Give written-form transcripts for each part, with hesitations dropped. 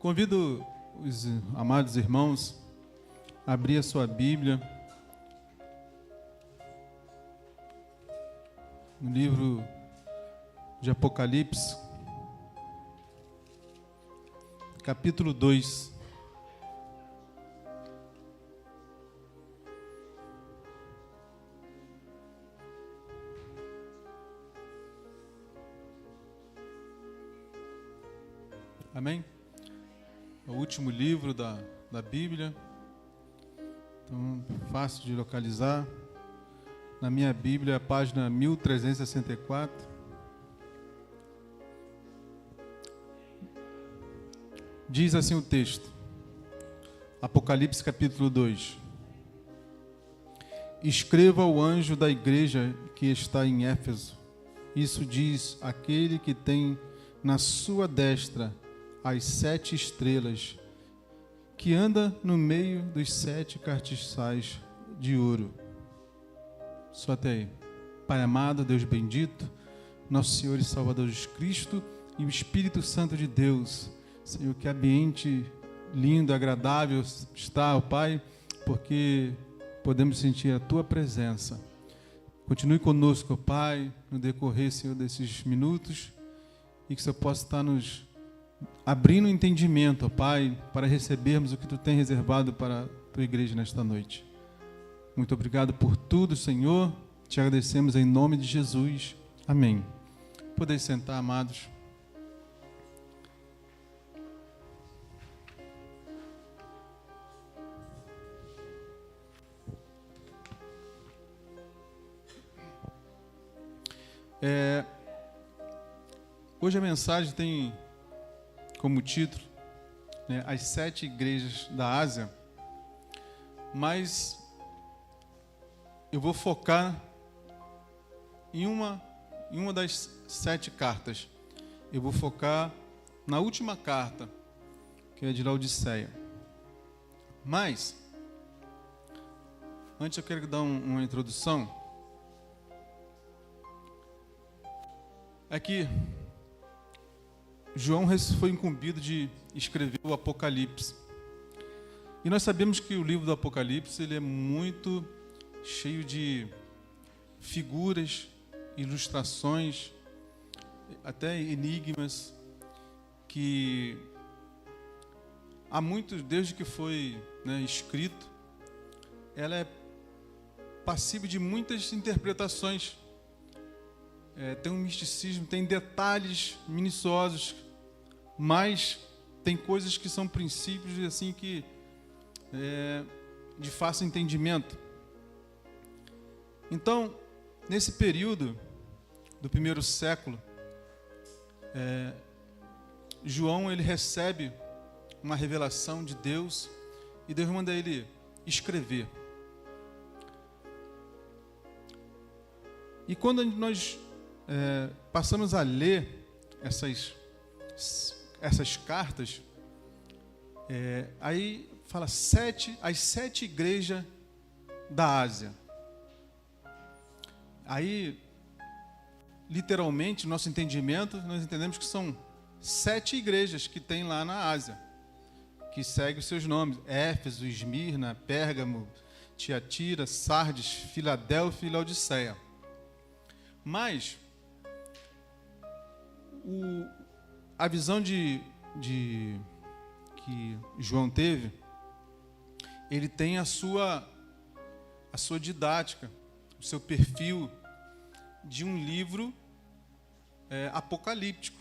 Convido os amados irmãos a abrir a sua Bíblia no livro de Apocalipse, capítulo 2. Amém? É o último livro da Bíblia, então fácil de localizar. Na minha Bíblia, a página 1364. Diz assim o texto, Apocalipse capítulo 2. Escreva ao anjo da igreja que está em Éfeso. Isso diz aquele que tem na sua destra as 7 estrelas, que anda no meio dos 7 castiçais de ouro. Só até aí. Pai amado, Deus bendito, nosso Senhor e Salvador Jesus Cristo e o Espírito Santo de Deus. Senhor, que ambiente lindo, agradável está, ó Pai, porque podemos sentir a Tua presença. Continue conosco, ó Pai, no decorrer, Senhor, desses minutos, e que o Senhor possa estar nos abrindo o entendimento, ó Pai, para recebermos o que Tu tem reservado para a Tua igreja nesta noite. Muito obrigado por tudo, Senhor. Te agradecemos em nome de Jesus. Amém. Podeis sentar, amados. Hoje a mensagem tem como título, as 7 igrejas da Ásia, mas eu vou focar em uma das 7 cartas. Eu vou focar na última carta, que é de Laodiceia. Mas, antes eu quero dar uma introdução. É que João foi incumbido de escrever o Apocalipse. E nós sabemos que o livro do Apocalipse ele é muito cheio de figuras, ilustrações, até enigmas, que há muito, desde que foi escrito, ela é passível de muitas interpretações. Tem um misticismo, tem detalhes minuciosos, mas tem coisas que são princípios assim que de fácil entendimento. Então, nesse período do primeiro século, João ele recebe uma revelação de Deus e Deus manda ele escrever. E quando nós passamos a ler essas cartas, aí fala as 7 igrejas da Ásia. Aí, literalmente, nosso entendimento, nós entendemos que são 7 igrejas que tem lá na Ásia, que seguem os seus nomes: Éfeso, Esmirna, Pérgamo, Tiatira, Sardes, Filadélfia e Laodiceia. Mas a visão que João teve, ele tem a sua didática, o seu perfil de um livro apocalíptico.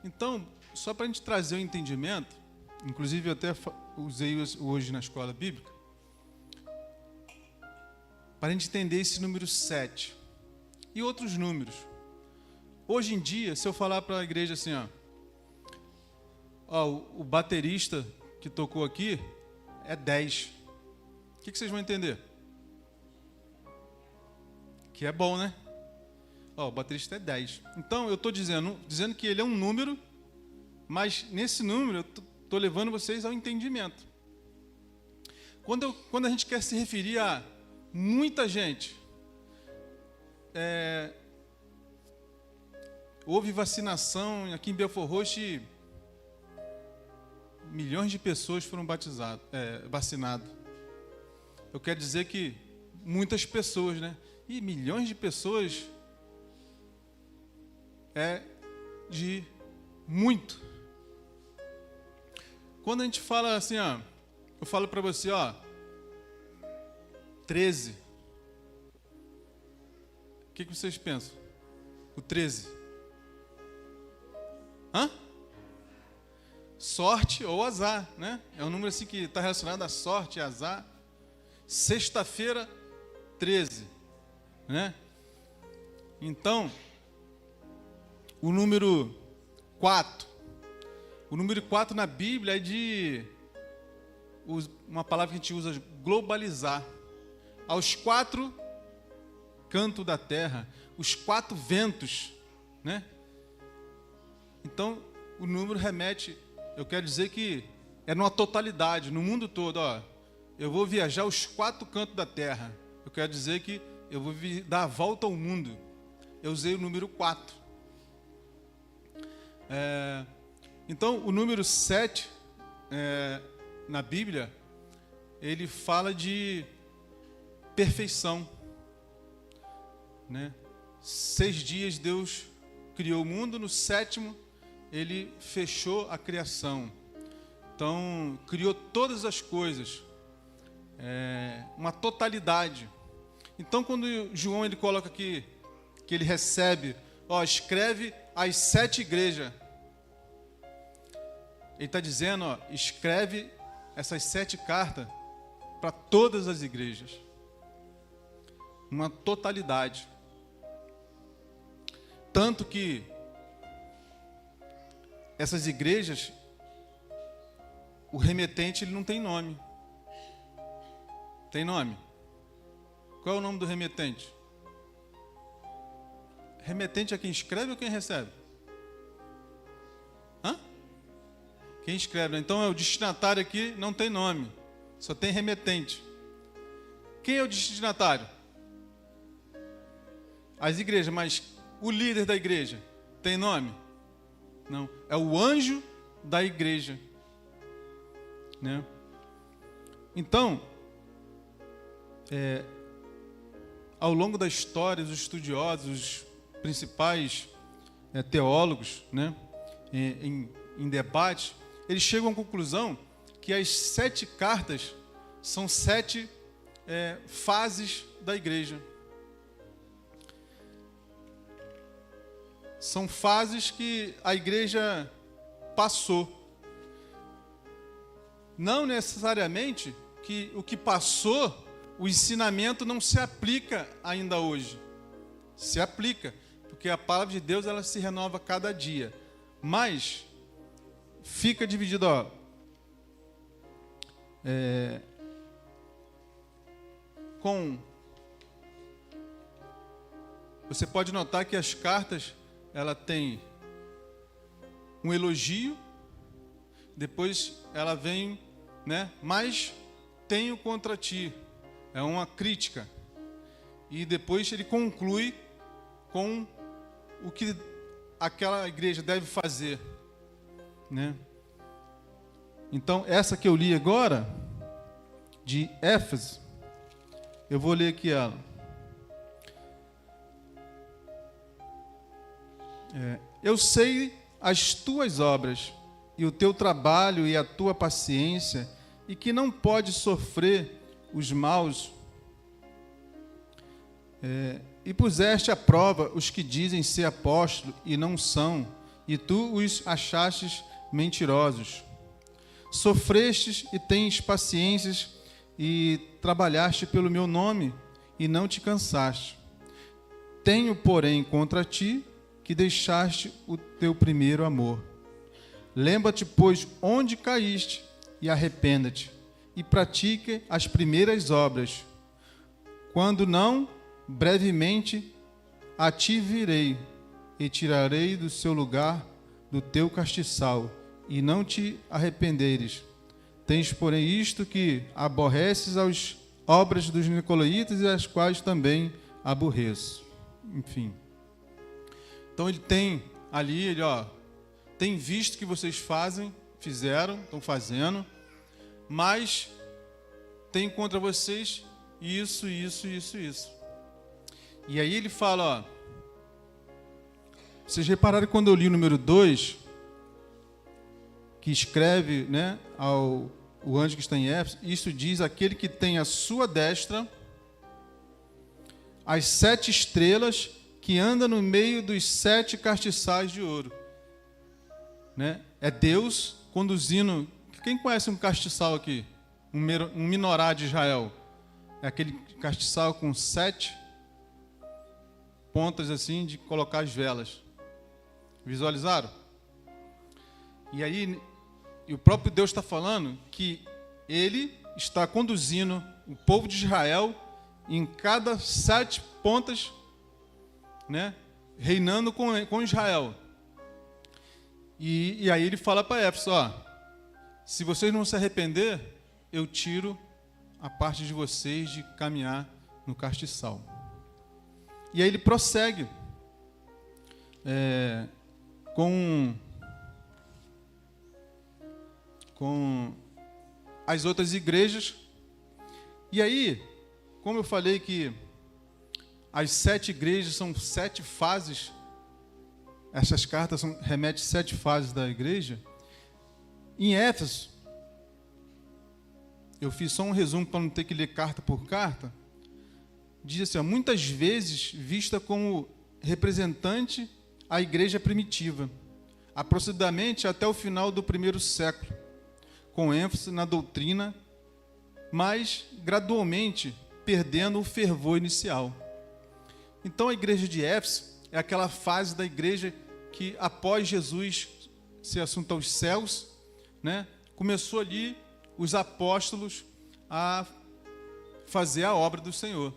Então, só para a gente trazer o entendimento, inclusive eu até usei hoje na escola bíblica, para a gente entender esse número 7 e outros números. Hoje em dia, se eu falar para a igreja assim, o baterista que tocou aqui é 10. O que vocês vão entender? Que é bom, né? O baterista é 10. Então, eu estou dizendo que ele é um número, mas nesse número eu estou levando vocês ao entendimento. Quando a gente quer se referir a muita gente, houve vacinação aqui em Belfort Roxo, milhões de pessoas foram vacinadas. Eu quero dizer que muitas pessoas, né? E milhões de pessoas é de muito. Quando a gente fala assim, ó, eu falo para você, ó, 13. O que vocês pensam? O 13. Hã? Sorte ou azar, né? É um número assim que está relacionado a sorte e azar. Sexta-feira, 13, né? Então, o número 4. O número 4 na Bíblia é de uma palavra que a gente usa, globalizar. Aos 4 cantos da terra, os 4 ventos, né? Então, o número remete, eu quero dizer que é numa totalidade, no mundo todo, ó. Eu vou viajar os 4 cantos da terra. Eu quero dizer que eu vou dar a volta ao mundo. Eu usei o número 4. Então, o número 7, na Bíblia, ele fala de perfeição, né? 6 dias Deus criou o mundo, no 7º ele fechou a criação. Então, criou todas as coisas, uma totalidade. Então, quando João ele coloca aqui, que ele recebe, ó, escreve as 7 igrejas. Ele está dizendo, ó, escreve essas 7 cartas para todas as igrejas. Uma totalidade. Tanto que essas igrejas, o remetente ele não tem nome. Tem nome? Qual é o nome do remetente? Remetente é quem escreve ou quem recebe? Hã? Quem escreve. Então é o destinatário aqui, não tem nome. Só tem remetente. Quem é o destinatário? As igrejas, mas o líder da igreja tem nome? Não. É o anjo da igreja, né? Então, ao longo da história, os estudiosos, os principais teólogos, né, em debate, eles chegam à conclusão que as 7 cartas são 7 fases da igreja. São fases que a igreja passou. Não necessariamente que o que passou, o ensinamento não se aplica ainda hoje. Se aplica, porque a palavra de Deus ela se renova cada dia. Mas fica dividido, ó. Você pode notar que as cartas ela tem um elogio, depois ela vem, né? Mas tenho contra ti, é uma crítica, e depois ele conclui com o que aquela igreja deve fazer, né? Então essa que eu li agora de Éfeso, eu vou ler aqui ela. Eu sei as tuas obras, e o teu trabalho e a tua paciência, e que não pode sofrer os maus, e puseste à prova os que dizem ser apóstolos e não são, e tu os achastes mentirosos. Sofrestes e tens paciências, e trabalhaste pelo meu nome, e não te cansaste. Tenho, porém, contra ti, que deixaste o teu primeiro amor. Lembra-te, pois, onde caíste, e arrependa-te, e pratique as primeiras obras. Quando não, brevemente a ti virei, e tirarei do seu lugar do teu castiçal, e não te arrependeres. Tens, porém, isto que aborreces as obras dos nicolaítas, e as quais também aborreço. Enfim. Então ele tem ali, tem visto que vocês fazem, fizeram, estão fazendo, mas tem contra vocês isso. E aí ele fala, ó, vocês repararam quando eu li o número 2, que escreve, né, o anjo que está em Éfeso, isso diz aquele que tem à sua destra as 7 estrelas que anda no meio dos 7 castiçais de ouro. Né? É Deus conduzindo. Quem conhece um castiçal aqui? Um menorá de Israel. É aquele castiçal com 7 pontas assim de colocar as velas. Visualizaram? E aí, e o próprio Deus está falando que Ele está conduzindo o povo de Israel em cada 7 pontas, né, reinando com Israel. E aí ele fala para Éfeso, ó, se vocês não se arrepender, eu tiro a parte de vocês de caminhar no castiçal. E aí ele prossegue com as outras igrejas. E aí, como eu falei que as 7 igrejas são 7 fases, essas cartas remetem 7 fases da igreja. Em Éfeso, eu fiz só um resumo para não ter que ler carta por carta, diz assim, ó, muitas vezes vista como representante a igreja primitiva, aproximadamente até o final do 1º século, com ênfase na doutrina, mas gradualmente perdendo o fervor inicial. Então a igreja de Éfeso é aquela fase da igreja que após Jesus ser assunto aos céus, né, começou ali os apóstolos a fazer a obra do Senhor.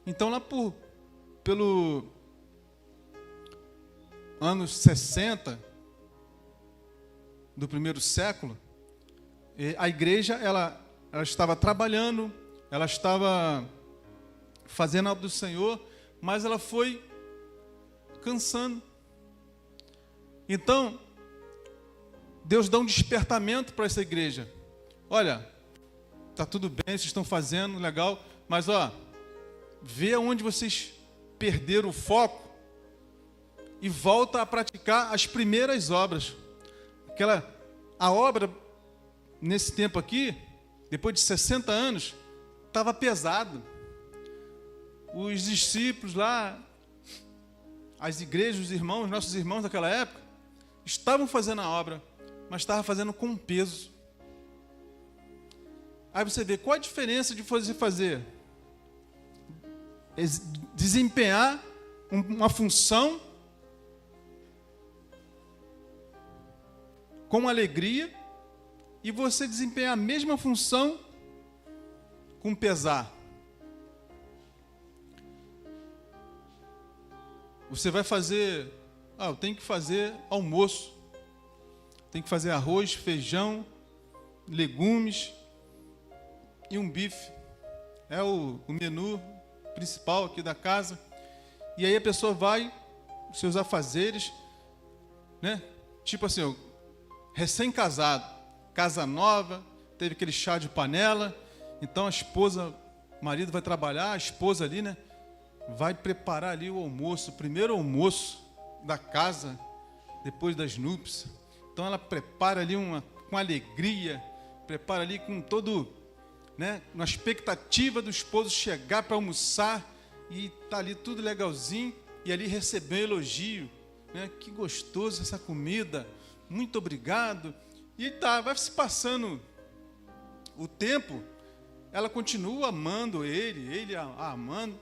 Então lá pelo anos 60 do 1º século, a igreja ela estava trabalhando, ela estava fazendo a obra do Senhor, mas ela foi cansando. Então, Deus dá um despertamento para essa igreja. Olha, tá tudo bem, vocês estão fazendo, legal, mas ó, vê aonde vocês perderam o foco e volta a praticar as primeiras obras. A obra, nesse tempo aqui, depois de 60 anos, estava pesado. Os discípulos lá, as igrejas, os irmãos, nossos irmãos daquela época, estavam fazendo a obra, mas estavam fazendo com peso. Aí você vê, qual a diferença de você fazer? Desempenhar uma função com alegria e você desempenhar a mesma função com pesar. Você vai fazer, eu tenho que fazer almoço, tem que fazer arroz, feijão, legumes e um bife. É o menu principal aqui da casa. E aí a pessoa vai, os seus afazeres, né? Tipo assim, recém-casado, casa nova, teve aquele chá de panela, então a esposa, o marido vai trabalhar, a esposa ali, né? Vai preparar ali o almoço, o primeiro almoço da casa, depois das núpcias. Então ela prepara ali com alegria, prepara ali com todo, né, uma expectativa do esposo chegar para almoçar e tá ali tudo legalzinho e ali receber um elogio, né? Que gostoso essa comida, muito obrigado. E vai se passando o tempo, ela continua amando ele a amando,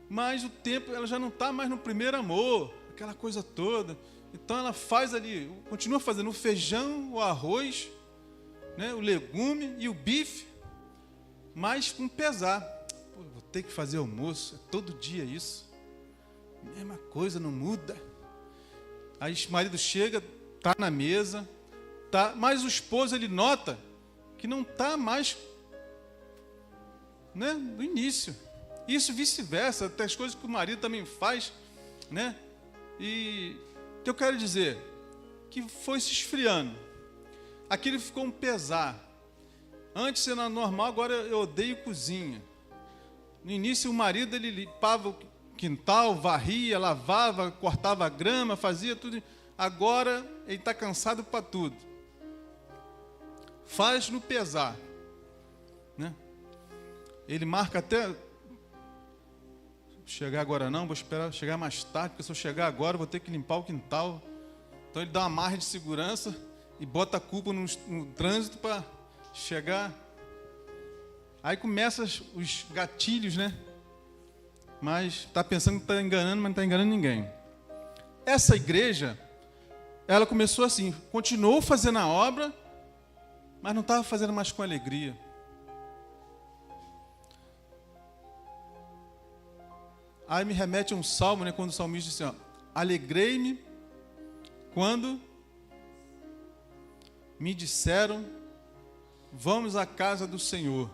mas o tempo ela já não está mais no primeiro amor, aquela coisa toda. Então ela faz ali, continua fazendo o feijão, o arroz, né, o legume e o bife, mas com pesar. Vou ter que fazer almoço, é todo dia isso. Mesma coisa, não muda. Aí o marido chega, está na mesa, mas o esposo ele nota que não está mais, né, no início. Isso vice-versa, até as coisas que o marido também faz, né? E o que eu quero dizer? Que foi se esfriando. aquilo ficou um pesar. Antes era normal, agora eu odeio cozinha. No início o marido ele limpava o quintal, varria, lavava, cortava a grama, fazia tudo. Agora ele está cansado para tudo. Faz no pesar, né? Ele marca até chegar agora não, vou esperar chegar mais tarde, porque se eu chegar agora eu vou ter que limpar o quintal. Então ele dá uma marra de segurança e bota a culpa no trânsito para chegar. Aí começam os gatilhos, né? Mas está pensando que está enganando, mas não está enganando ninguém. Essa igreja, ela começou assim, continuou fazendo a obra, mas não estava fazendo mais com alegria. Aí me remete a um salmo, né, quando o salmista disse, ó, alegrei-me quando me disseram, vamos à casa do Senhor.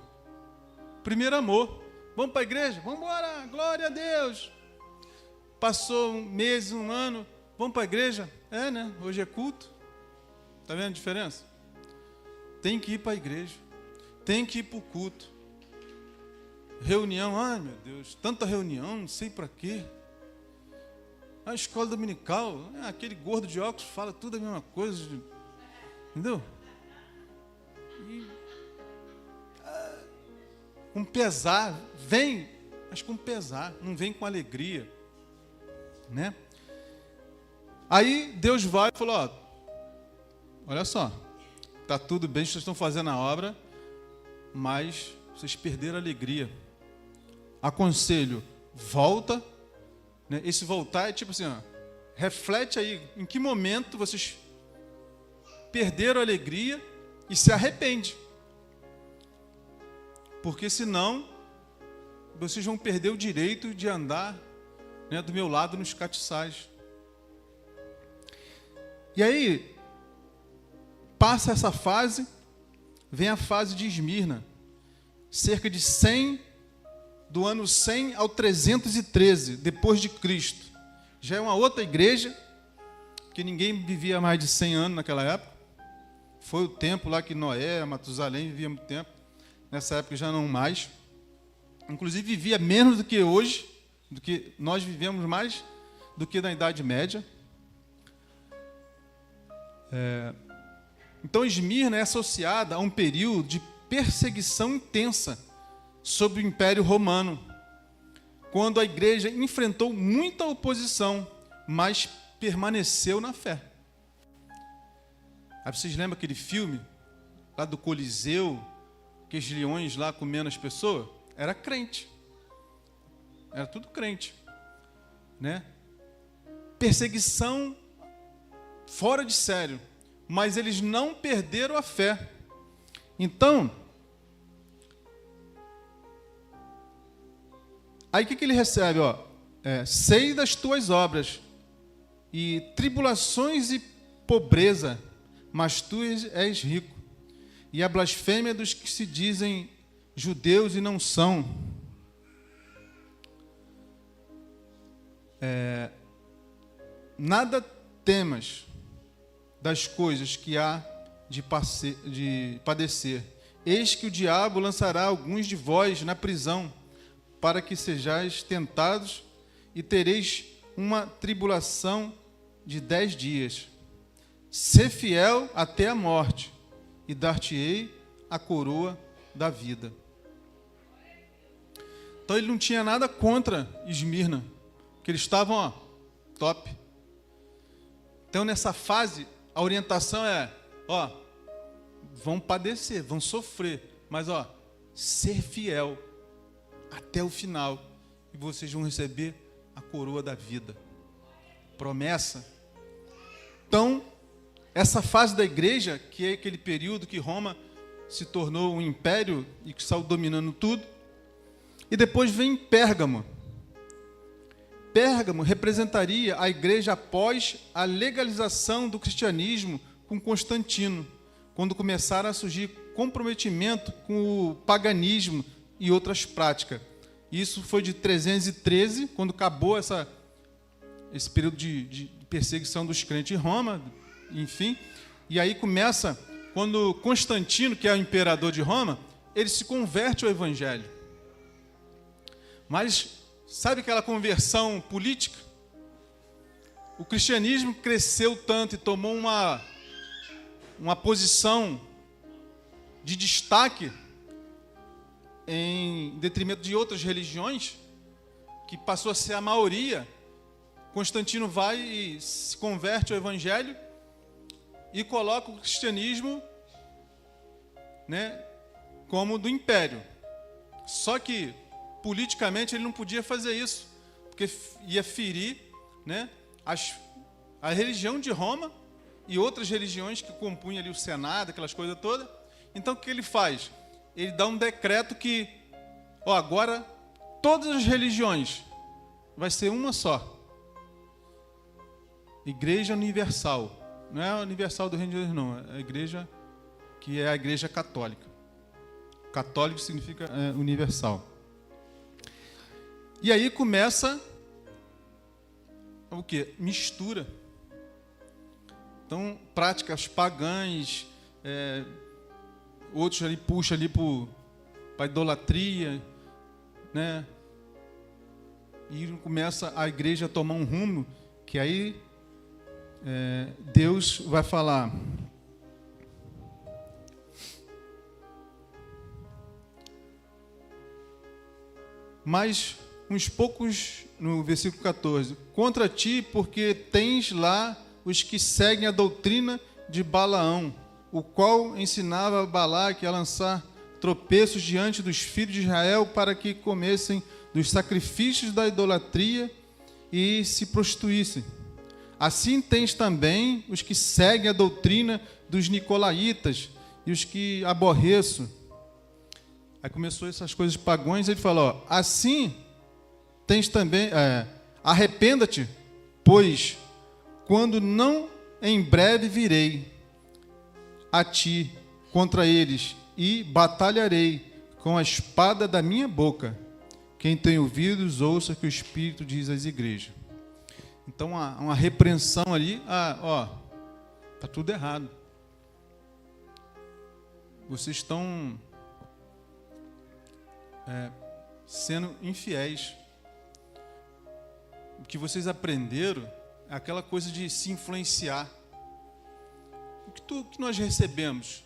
Primeiro amor, vamos para a igreja? Vamos embora, glória a Deus. Passou um mês, um ano, vamos para a igreja? É, né, hoje é culto. Está vendo a diferença? Tem que ir para a igreja, tem que ir para o culto. Reunião, ai meu Deus, tanta reunião, não sei para quê. A escola dominical, aquele gordo de óculos fala tudo a mesma coisa, entendeu? E, com pesar, vem, mas com pesar, não vem com alegria, né? Aí Deus vai e falou, ó, olha só, tá tudo bem, vocês estão fazendo a obra, mas vocês perderam a alegria. Aconselho, volta, né? Esse voltar é tipo assim, ó, reflete aí em que momento vocês perderam a alegria e se arrepende. Porque senão vocês vão perder o direito de andar, né, do meu lado nos catiçais. E aí, passa essa fase, vem a fase de Esmirna, cerca de 100, do ano 100 ao 313, depois de Cristo. Já é uma outra igreja, que ninguém vivia mais de 100 anos naquela época. Foi o tempo lá que Noé, Matusalém vivia muito tempo. Nessa época já não mais. Inclusive vivia menos do que hoje, do que nós vivemos mais do que na Idade Média. Então Esmirna é associada a um período de perseguição intensa sobre o Império Romano, quando a igreja enfrentou muita oposição, mas permaneceu na fé. Aí vocês lembram aquele filme lá do Coliseu, que os leões lá comendo as pessoas? Era crente. Era tudo crente, né? Perseguição fora de sério, mas eles não perderam a fé. Então, aí o que ele recebe? Ó, sei das tuas obras, e tribulações e pobreza, mas tu és rico, e a blasfêmia dos que se dizem judeus e não são. Nada temas das coisas que há de padecer. Eis que o diabo lançará alguns de vós na prisão, para que sejais tentados, e tereis uma tribulação de 10 dias. Sê fiel até a morte, e dar-te-ei a coroa da vida. Então ele não tinha nada contra Esmirna, que eles estavam, ó, top. Então nessa fase, a orientação é, ó, vão padecer, vão sofrer, mas ó, ser fiel até o final, e vocês vão receber a coroa da vida. Promessa. Então, essa fase da igreja, que é aquele período que Roma se tornou um império e que saiu dominando tudo, e depois vem Pérgamo. Pérgamo representaria a igreja após a legalização do cristianismo com Constantino, quando começaram a surgir comprometimento com o paganismo e outras práticas. Isso foi de 313, quando acabou esse período de perseguição dos crentes em Roma, enfim. E aí começa quando Constantino, que é o imperador de Roma, ele se converte ao Evangelho. Mas sabe aquela conversão política? O cristianismo cresceu tanto e tomou uma posição de destaque em detrimento de outras religiões, que passou a ser a maioria. Constantino vai e se converte ao Evangelho e coloca o cristianismo, né, como do império. Só que, politicamente, ele não podia fazer isso, porque ia ferir, né, a religião de Roma e outras religiões que compunham ali o Senado, aquelas coisas todas. Então, o que ele faz? Ele dá um decreto que, agora todas as religiões vai ser uma só. Igreja Universal. Não é a Universal do Reino de Deus, não. É a igreja que é a Igreja Católica. Católico significa universal. E aí começa o quê? Mistura. Então, práticas pagãs, outros ali puxam ali para idolatria, né? E começa a igreja a tomar um rumo que aí Deus vai falar: mas uns poucos, no versículo 14, contra ti, porque tens lá os que seguem a doutrina de Balaão, o qual ensinava a Balaque a lançar tropeços diante dos filhos de Israel para que comessem dos sacrifícios da idolatria e se prostituíssem. Assim tens também os que seguem a doutrina dos nicolaítas e os que aborreço. Aí começou essas coisas pagãs, ele falou: assim tens também, arrependa-te, pois quando não em breve virei a ti contra eles e batalharei com a espada da minha boca. Quem tem ouvidos, ouça o que o Espírito diz às igrejas. Então, uma repreensão ali, está tudo errado. Vocês estão sendo infiéis. O que vocês aprenderam é aquela coisa de se influenciar. O que nós recebemos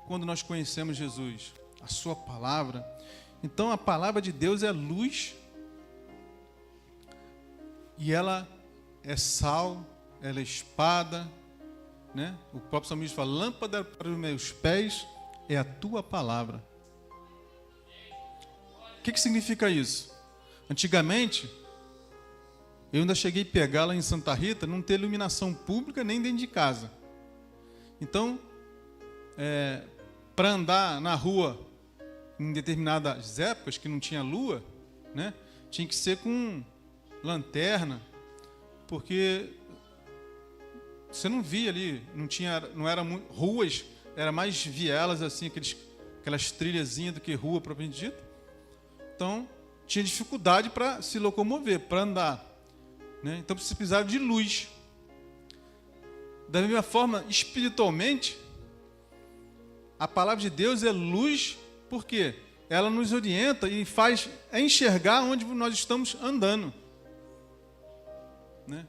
quando nós conhecemos Jesus? A sua palavra. Então, a palavra de Deus é luz, e ela é sal, ela é espada, né? O próprio salmista fala: lâmpada para os meus pés é a tua palavra. O que significa isso? Antigamente, eu ainda cheguei a pegar lá em Santa Rita, não ter iluminação pública nem dentro de casa. Então, para andar na rua em determinadas épocas que não tinha lua, né, tinha que ser com lanterna, porque você não via ali, não era ruas, era mais vielas assim, aquelas trilhazinhas do que rua propriamente dita. Então tinha dificuldade para se locomover, para andar, né? Então você precisava de luz. Da mesma forma, espiritualmente, a palavra de Deus é luz, porque ela nos orienta e faz enxergar onde nós estamos andando, né?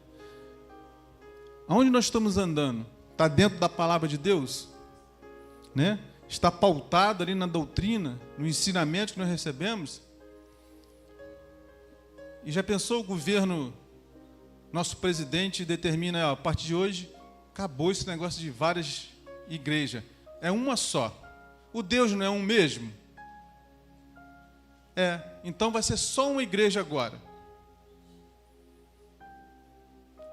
Aonde nós estamos andando? Está dentro da palavra de Deus, né? Está pautado ali na doutrina, no ensinamento que nós recebemos. E já pensou, o governo, nosso presidente determina: a partir de hoje acabou esse negócio de várias igrejas, é uma só. O Deus não é um mesmo? Então vai ser só uma igreja agora.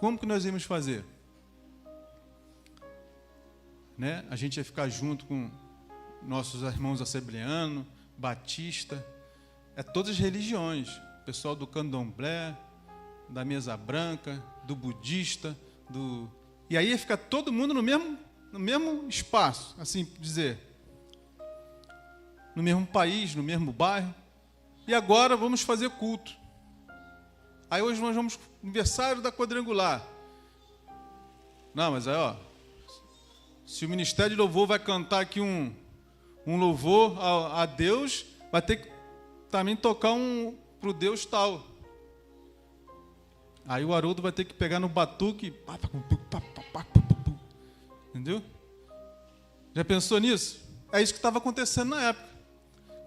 Como que nós íamos fazer? Né? A gente ia ficar junto com nossos irmãos assembleanos, batista, todas as religiões, pessoal do candomblé, da mesa branca, do budista, e aí ia ficar todo mundo no mesmo espaço, assim dizer, no mesmo país, no mesmo bairro. E agora vamos fazer culto. Aí hoje nós vamos aniversário da quadrangular. Não, mas aí Se o Ministério de Louvor vai cantar aqui um louvor a Deus, vai ter que também tocar para o Deus tal. Aí o Haroldo vai ter que pegar no batuque. Entendeu? Já pensou nisso? É isso que estava acontecendo na época.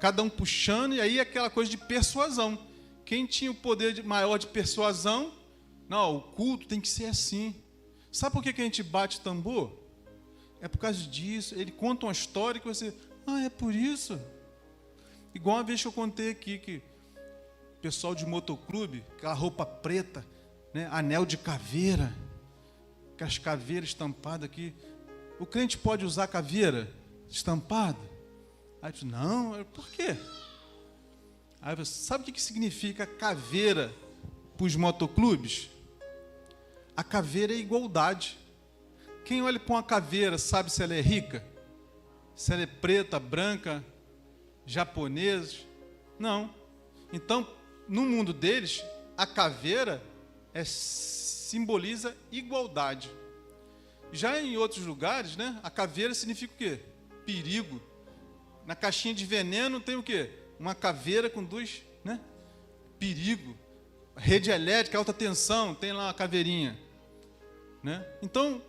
Cada um puxando, e aí aquela coisa de persuasão. Quem tinha o poder maior de persuasão, não, o culto tem que ser assim. Sabe por que a gente bate tambor? É por causa disso. Ele conta uma história que você... é por isso. Igual uma vez que eu contei aqui, que o pessoal de motoclube, aquela roupa preta, né, anel de caveira, com as caveiras estampadas aqui. O crente pode usar caveira estampada? Aí eu disse, não, por quê? Aí você sabe o que significa caveira para os motoclubes? A caveira é igualdade. Quem olha para uma caveira sabe se ela é rica? Se ela é preta, branca, japonesa? Não. Então, no mundo deles, a caveira simboliza igualdade. Já em outros lugares, né, a caveira significa o quê? Perigo. Na caixinha de veneno tem o quê? Uma caveira com dois, né? Perigo. Rede elétrica, alta tensão, tem lá uma caveirinha. Né? Então,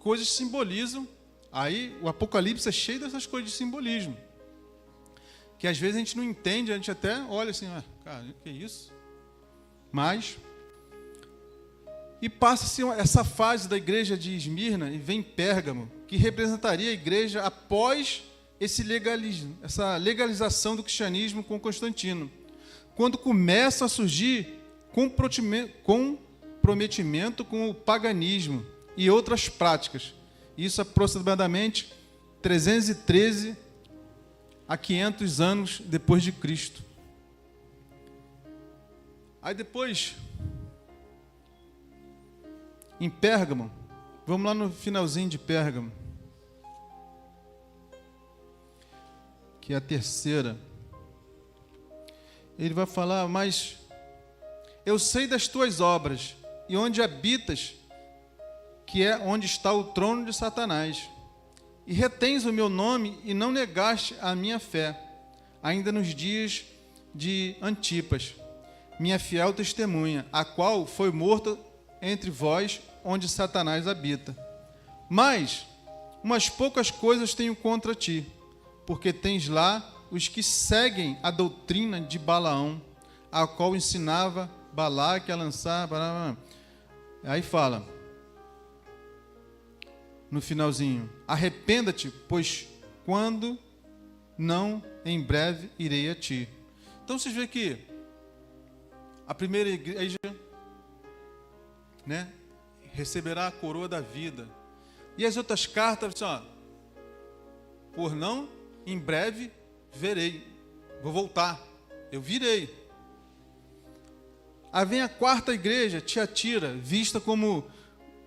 coisas simbolizam. Aí o Apocalipse é cheio dessas coisas de simbolismo. Que às vezes a gente não entende, a gente até olha assim, cara, que isso? Mas... E passa-se essa fase da igreja de Esmirna e vem Pérgamo, que representaria a igreja após essa legalização do cristianismo com Constantino. Quando começa a surgir comprometimento com o paganismo e outras práticas. Isso aproximadamente 313 a 500 anos depois de Cristo. Aí depois... Em Pérgamo, vamos lá no finalzinho de Pérgamo, que é a terceira. Ele vai falar, mas eu sei das tuas obras e onde habitas, que é onde está o trono de Satanás. E retens o meu nome e não negaste a minha fé, ainda nos dias de Antipas, minha fiel testemunha, a qual foi morta entre vós, onde Satanás habita. Mas umas poucas coisas tenho contra ti, porque tens lá os que seguem a doutrina de Balaão, a qual ensinava Balaque a lançar... Aí fala, no finalzinho, arrependa-te, pois quando não, em breve irei a ti. Então vocês veem que a primeira igreja, né, receberá a coroa da vida. E as outras cartas, assim, por não, em breve verei, vou voltar, eu virei. Aí vem a quarta igreja, Tiatira, vista como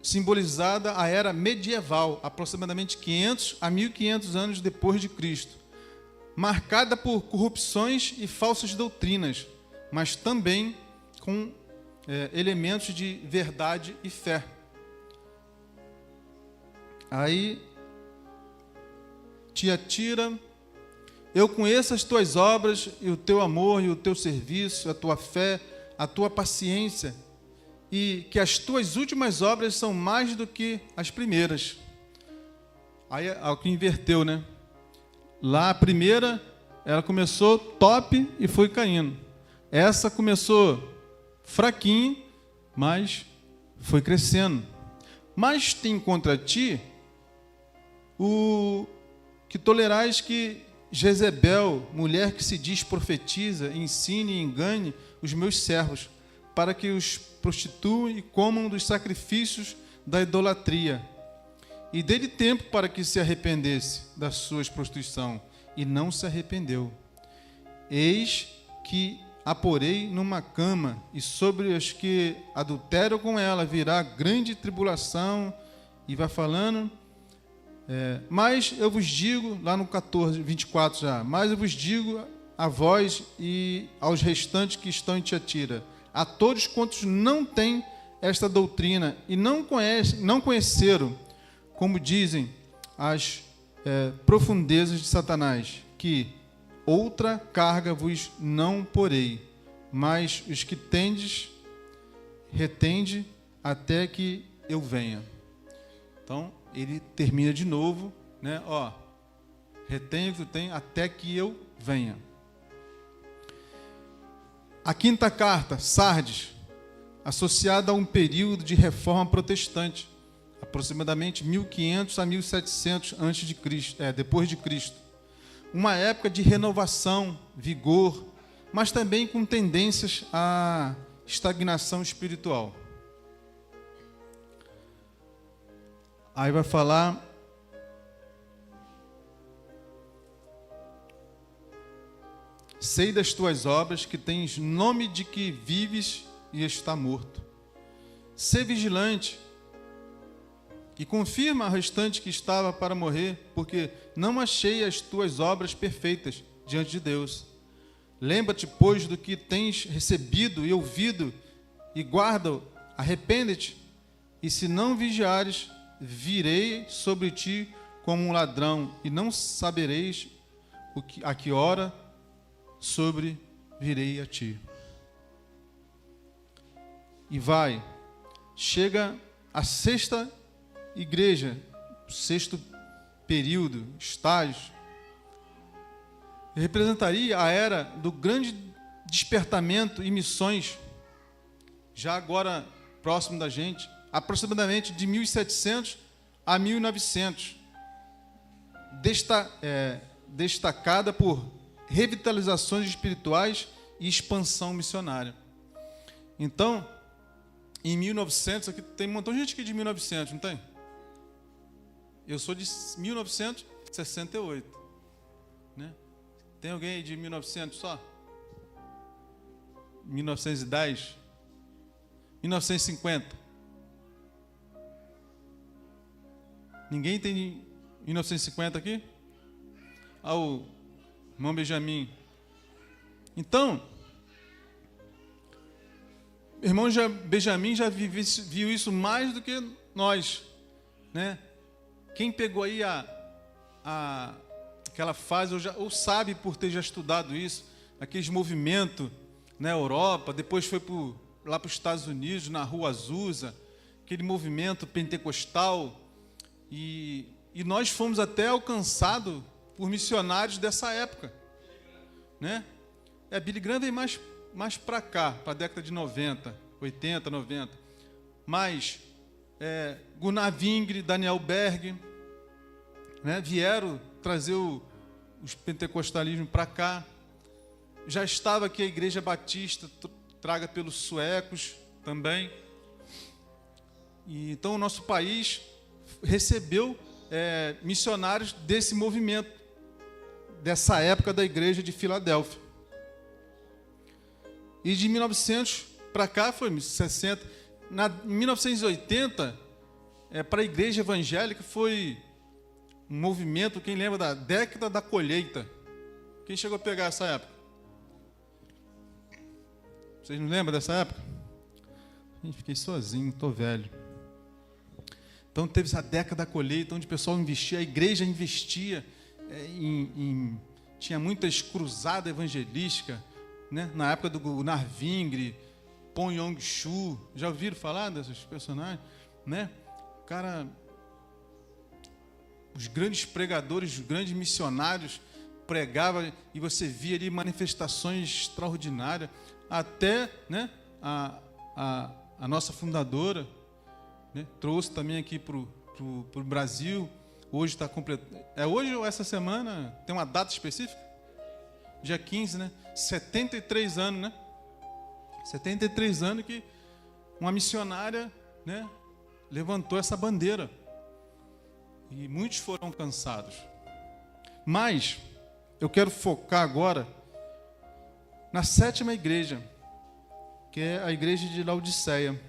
simbolizada a era medieval, aproximadamente 500 a 1500 anos depois de Cristo, marcada por corrupções e falsas doutrinas, mas também com elementos de verdade e fé. Aí, Tiatira, eu conheço as tuas obras e o teu amor e o teu serviço, a tua fé, a tua paciência, e que as tuas últimas obras são mais do que as primeiras. Aí é o que inverteu, né? Lá a primeira, ela começou top e foi caindo. Essa começou fraquinho, mas foi crescendo. Mas tem contra ti o que tolerais que Jezebel, mulher que se diz profetiza, ensine e engane os meus servos, para que os prostituam e comam dos sacrifícios da idolatria. E dê-lhe tempo para que se arrependesse da sua prostituição, e não se arrependeu. Eis que a porei numa cama, e sobre os que adulteram com ela virá grande tribulação. E vai falando, mas eu vos digo, lá no 14, 24 já, mas eu vos digo a vós e aos restantes que estão em Tiatira, a todos quantos não têm esta doutrina e não conheceram, como dizem, as profundezas de Satanás, que outra carga vos não porei, mas os que tendes, retende até que eu venha. Então, ele termina de novo, né? Retém o que tu tem até que eu venha. A quinta carta, Sardes, associada a um período de reforma protestante, aproximadamente 1500 a 1700 antes de Cristo, depois de Cristo. Uma época de renovação, vigor, mas também com tendências à estagnação espiritual. Aí vai falar sei das tuas obras que tens nome de que vives e está morto. Sê vigilante e confirma ao restante que estava para morrer, porque não achei as tuas obras perfeitas diante de Deus. Lembra-te, pois, do que tens recebido e ouvido, e guarda-o, arrepende-te, e se não vigiares, virei sobre ti como um ladrão, e não sabereis a que hora sobrevirei a ti. E chega a sexta igreja, o sexto período, estágio, representaria a era do grande despertamento e missões, já agora próximo da gente, aproximadamente de 1700 a 1900, destacada por revitalizações espirituais e expansão missionária. Então, em 1900, aqui tem um montão de gente aqui de 1900, não tem? Eu sou de 1968, né? Tem alguém aí de 1900 só? 1910? 1950? Ninguém tem de 1950 aqui? O irmão Benjamin. Então, o irmão Benjamin já viu isso mais do que nós, né? Quem pegou aí aquela fase, ou sabe por ter já estudado isso, aqueles movimentos na Europa, depois foi lá para os Estados Unidos, na Rua Azusa, aquele movimento pentecostal, e nós fomos até alcançados por missionários dessa época, né? Billy Graham veio mais para cá, para a década de 90, 80, 90. Mas Gunnar Wingre, Daniel Berg, né, vieram trazer os pentecostalismos para cá. Já estava aqui a Igreja Batista, traga pelos suecos também. E então o nosso país recebeu missionários desse movimento, dessa época da Igreja de Filadélfia. E de 1900 para cá foi 60. Em 1980, para a Igreja Evangélica foi um movimento, quem lembra da década da colheita? Quem chegou a pegar essa época? Vocês não lembram dessa época? Fiquei sozinho, estou velho. Então teve essa década da colheita, onde o pessoal investia, a igreja investia tinha muitas cruzadas evangelísticas, né? Na época do Gunnar Wingre, Pon Yong Shu, já ouviram falar desses personagens, né? Os grandes pregadores, os grandes missionários pregavam, e você via ali manifestações extraordinárias, até, né, a nossa fundadora, né, trouxe também aqui para o Brasil. Hoje está completo. Hoje ou essa semana? Tem uma data específica? Dia 15, né? 73 anos, né? 73 anos que uma missionária, né, levantou essa bandeira. E muitos foram cansados. Mas eu quero focar agora na sétima igreja, que é a igreja de Laodiceia.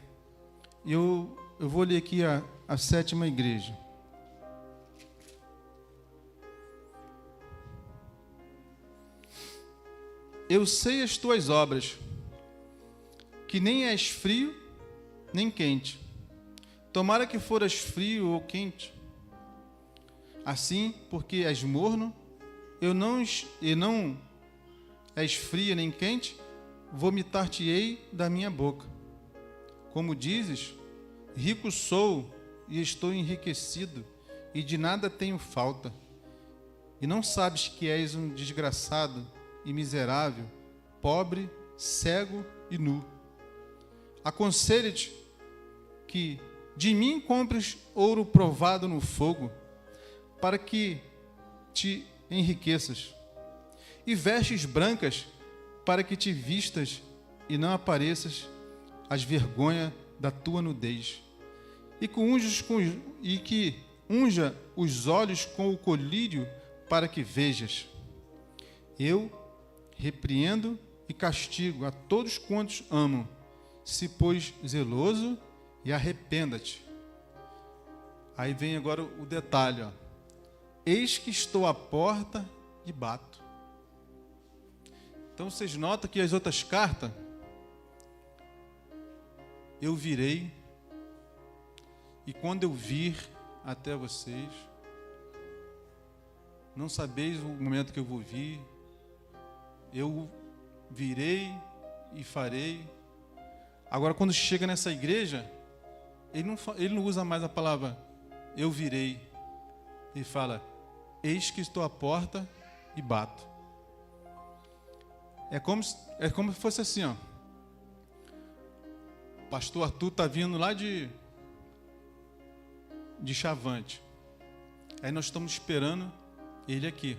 Eu vou ler aqui a sétima igreja. Eu sei as tuas obras, que nem és frio, nem quente. Tomara que foras frio ou quente. Assim, porque és morno, e não és fria nem quente, vomitar-te-ei da minha boca. Como dizes, rico sou e estou enriquecido, e de nada tenho falta. E não sabes que és um desgraçado e miserável, pobre, cego e nu. Aconselho-te que de mim compres ouro provado no fogo, para que te enriqueças, e vestes brancas, para que te vistas e não apareças as vergonhas da tua nudez, e que unja os olhos com o colírio, para que vejas. Eu repreendo e castigo a todos quantos amam. Se pois zeloso, e arrependa-te. Aí vem agora o detalhe, ó. Eis que estou à porta e bato. Então vocês notam que as outras cartas, eu virei, e quando eu vir até vocês, não sabeis o momento que eu vou vir, eu virei e farei. Agora, quando chega nessa igreja, ele não usa mais a palavra eu virei. Ele fala, eis que estou à porta e bato. É como se fosse assim, ó. O pastor Arthur está vindo lá de Chavante. Aí nós estamos esperando ele aqui,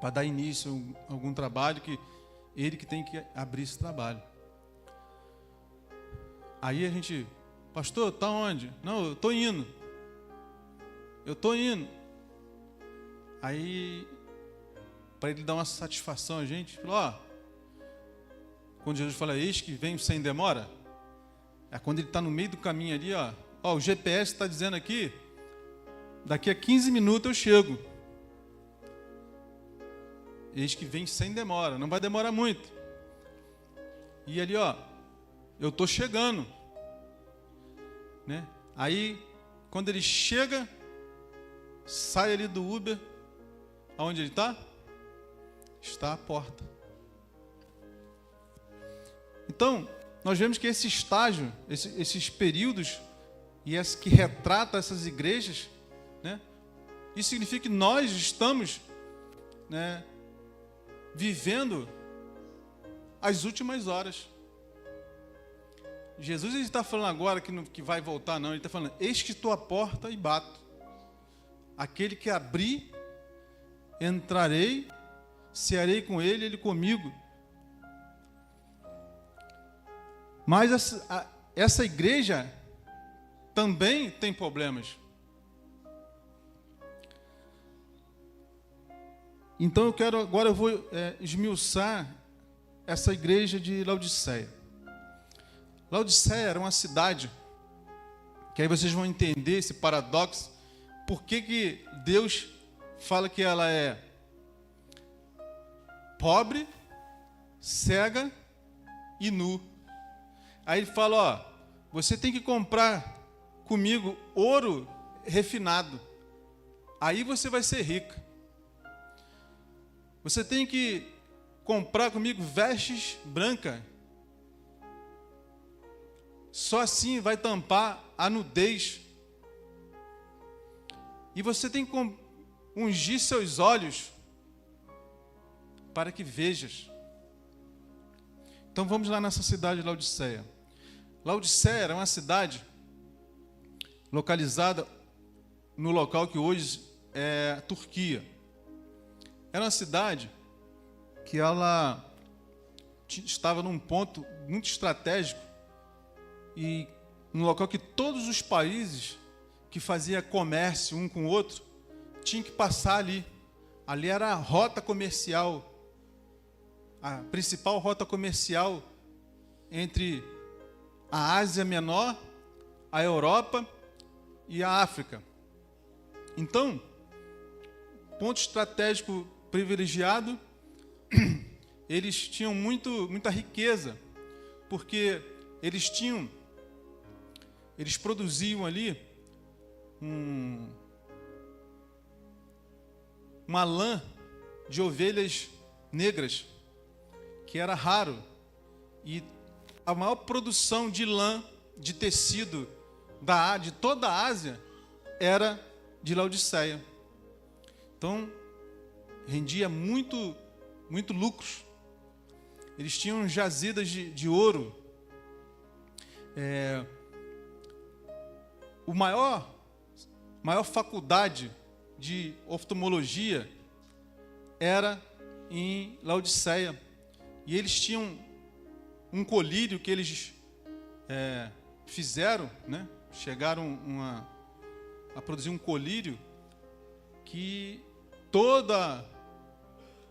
para dar início a algum trabalho, que ele que tem que abrir esse trabalho. Aí a gente, pastor, está onde? Não, eu estou indo. Aí, para ele dar uma satisfação a gente, falou, ó, quando Jesus fala, eis que venho sem demora, é quando ele está no meio do caminho ali, ó, o GPS está dizendo aqui, daqui a 15 minutos eu chego. Eis que vem sem demora, não vai demorar muito. E ali, ó, eu estou chegando, né? Aí, quando ele chega, sai ali do Uber, aonde ele está? Está à porta. Então, nós vemos que esse estágio, esses períodos, e que retrata essas igrejas, né? Isso significa que nós estamos, né, vivendo as últimas horas. Jesus está falando agora que vai voltar, não. Ele está falando, eis que estou à porta e bato. Aquele que abrir, entrarei, cearei com ele, ele comigo. Mas essa igreja também tem problemas. Então agora eu vou esmiuçar essa igreja de Laodiceia. Laodiceia era uma cidade, que aí vocês vão entender esse paradoxo, por que Deus fala que ela é pobre, cega e nu. Aí ele fala, ó, você tem que comprar comigo ouro refinado, aí você vai ser rica. Você tem que comprar comigo vestes brancas, só assim vai tampar a nudez. E você tem que ungir seus olhos para que vejas. Então vamos lá nessa cidade de Laodiceia. Laodiceia era uma cidade localizada no local que hoje é a Turquia. Era uma cidade que ela estava num ponto muito estratégico e num local que todos os países que faziam comércio um com o outro tinham que passar ali. Ali era a rota comercial, a principal rota comercial entre a Ásia Menor, a Europa e a África. Então, ponto estratégico privilegiado, eles tinham muita riqueza, porque eles produziam ali uma lã de ovelhas negras, que era raro. E a maior produção de lã, de tecido de toda a Ásia, era de Laodiceia. Então, rendia muito lucros. Eles tinham jazidas de ouro. A maior faculdade de oftalmologia era em Laodiceia. E eles tinham um colírio que eles fizeram, né? Chegaram a produzir um colírio que toda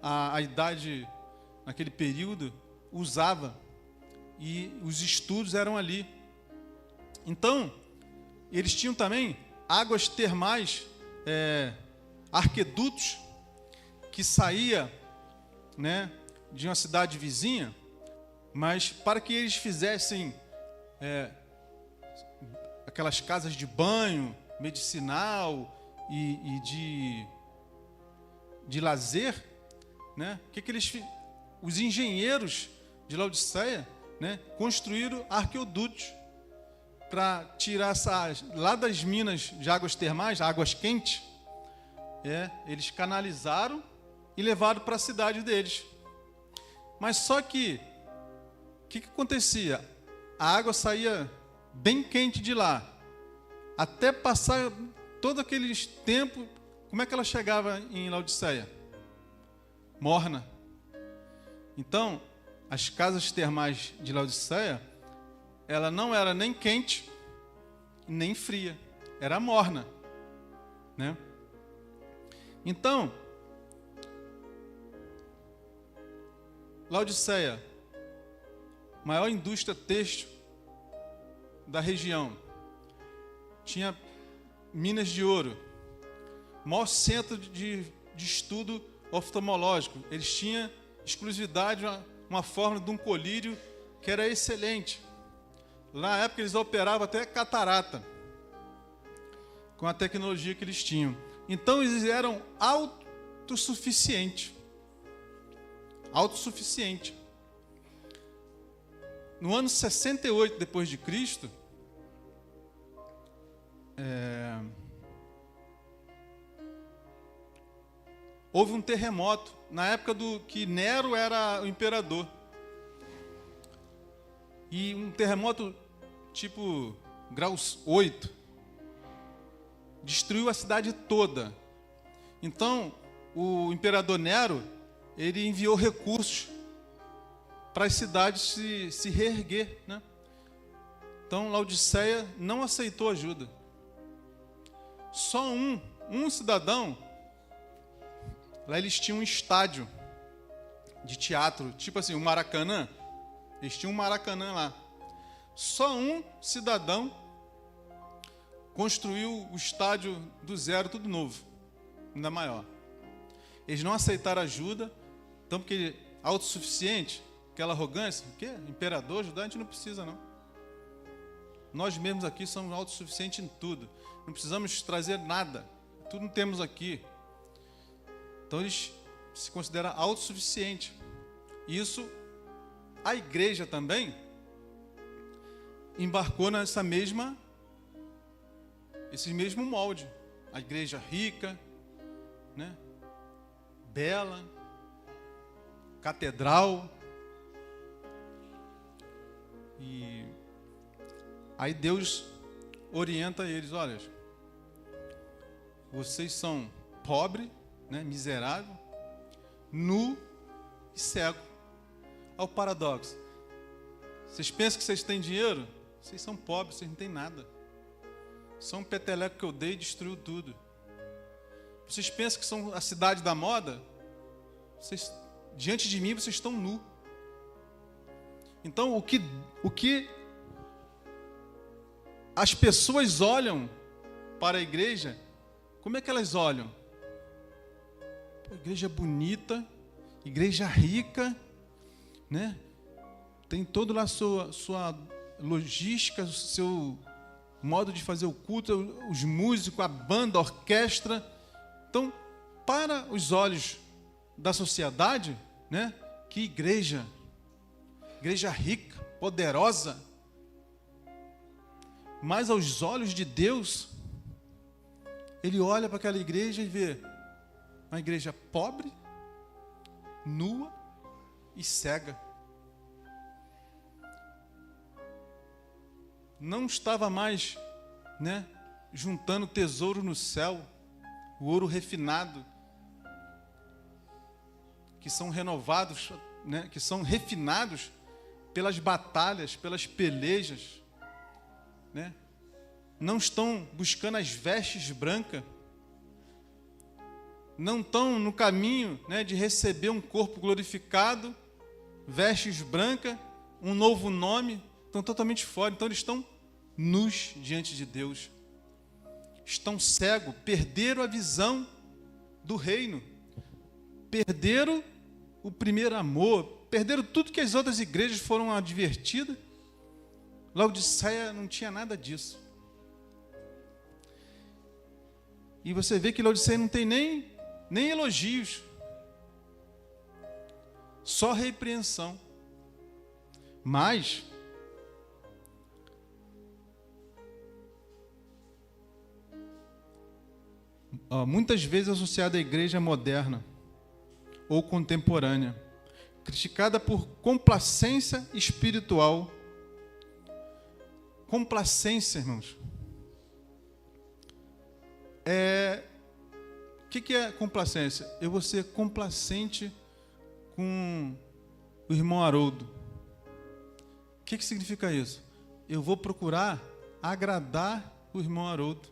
a idade naquele período usava, e os estudos eram ali. Então, eles tinham também águas termais, arquedutos, que saía, né, de uma cidade vizinha, mas para que eles fizessem aquelas casas de banho medicinal e de lazer, né? Os engenheiros de Laodiceia, né, construíram arqueodutos para tirar lá das minas de águas termais, águas quentes, eles canalizaram e levaram para a cidade deles. Mas só que, o que acontecia? A água saía bem quente de lá, até passar todo aquele tempo. Como é que ela chegava em Laodiceia? Morna. Então, as casas termais de Laodiceia, ela não era nem quente, nem fria, era morna, né? Então, Laodiceia, maior indústria têxtil da região, tinha minas de ouro, maior centro de estudo oftalmológico. Eles tinham exclusividade, uma fórmula de um colírio que era excelente. Na época eles operavam até catarata, com a tecnologia que eles tinham. Então eles eram autossuficientes. No ano 68 depois de Cristo, houve um terremoto, na época que Nero era o imperador. E um terremoto tipo graus 8, destruiu a cidade toda. Então, o imperador Nero, ele enviou recursos para as cidades se reerguer, né? Então, Laodiceia não aceitou ajuda. Só um cidadão, lá eles tinham um estádio de teatro, tipo assim, o Maracanã. Eles tinham um Maracanã lá. Só um cidadão construiu o estádio do zero, tudo novo, ainda maior. Eles não aceitaram ajuda, então, porque autossuficiente, aquela arrogância, o quê? Imperador, ajudar, a gente não precisa, não. Nós mesmos aqui somos autossuficientes em tudo. Não precisamos trazer nada. Tudo temos aqui. Então, eles se consideram autossuficientes. Isso, a igreja também embarcou esse mesmo molde. A igreja rica, né? Bela, catedral. E aí Deus orienta eles: olha, vocês são pobres, né, miserável, nu e cego. Olha o paradoxo. Vocês pensam que vocês têm dinheiro? Vocês são pobres, vocês não têm nada. São um peteleco que eu dei e destruiu tudo. Vocês pensam que são a cidade da moda? Diante de mim vocês estão nu. Então, o que as pessoas olham para a igreja, como é que elas olham? Pô, igreja bonita, igreja rica, né? Tem todo lá sua logística, o seu modo de fazer o culto, os músicos, a banda, a orquestra. Então, para os olhos da sociedade, né? Que igreja rica, poderosa. Mas aos olhos de Deus, Ele olha para aquela igreja e vê uma igreja pobre, nua e cega. Não estava mais, né, juntando tesouro no céu, o ouro refinado, que são renovados, né, que são refinados pelas batalhas, pelas pelejas, né? Não estão buscando as vestes brancas, não estão no caminho, né, de receber um corpo glorificado, vestes brancas, um novo nome, estão totalmente fora. Então eles estão nus diante de Deus, estão cegos, perderam a visão do reino, perderam o primeiro amor, perderam tudo que as outras igrejas foram advertidas. Laodiceia não tinha nada disso. E você vê que Laodiceia não tem nem elogios, só repreensão. Mas muitas vezes associada à igreja moderna ou contemporânea, criticada por complacência espiritual. Complacência, irmãos. O que é complacência? Eu vou ser complacente com o irmão Haroldo. O que significa isso? Eu vou procurar agradar o irmão Haroldo.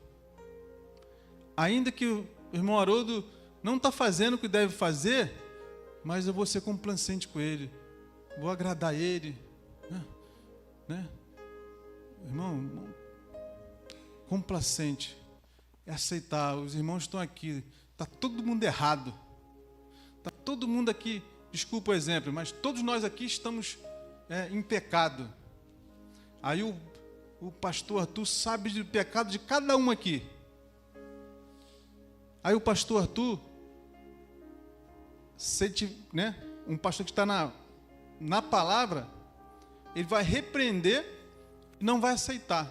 Ainda que o irmão Haroldo não está fazendo o que deve fazer, mas eu vou ser complacente com ele, vou agradar ele, né? Irmão, complacente é aceitar. Os irmãos estão aqui, está todo mundo errado, está todo mundo aqui, desculpa o exemplo, mas todos nós aqui estamos em pecado. Aí o pastor Arthur sabe do pecado de cada um aqui. Aí o pastor Arthur, né, um pastor que está na palavra, ele vai repreender e não vai aceitar.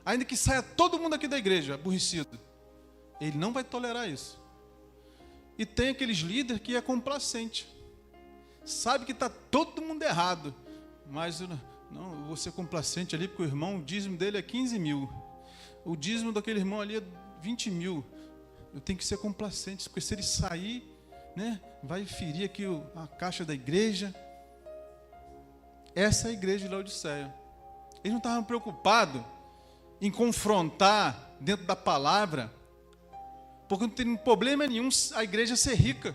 Ainda que saia todo mundo aqui da igreja aborrecido, ele não vai tolerar isso. E tem aqueles líderes que é complacente, sabe que está todo mundo errado, mas eu vou ser complacente ali, porque o irmão, o dízimo dele é 15 mil, o dízimo daquele irmão ali é 20 mil, eu tenho que ser complacente, porque se ele sair, né, vai ferir aqui a caixa da igreja. Essa é a igreja de Laodiceia. Eles não estavam preocupados em confrontar dentro da palavra, porque não tem problema nenhum a igreja ser rica.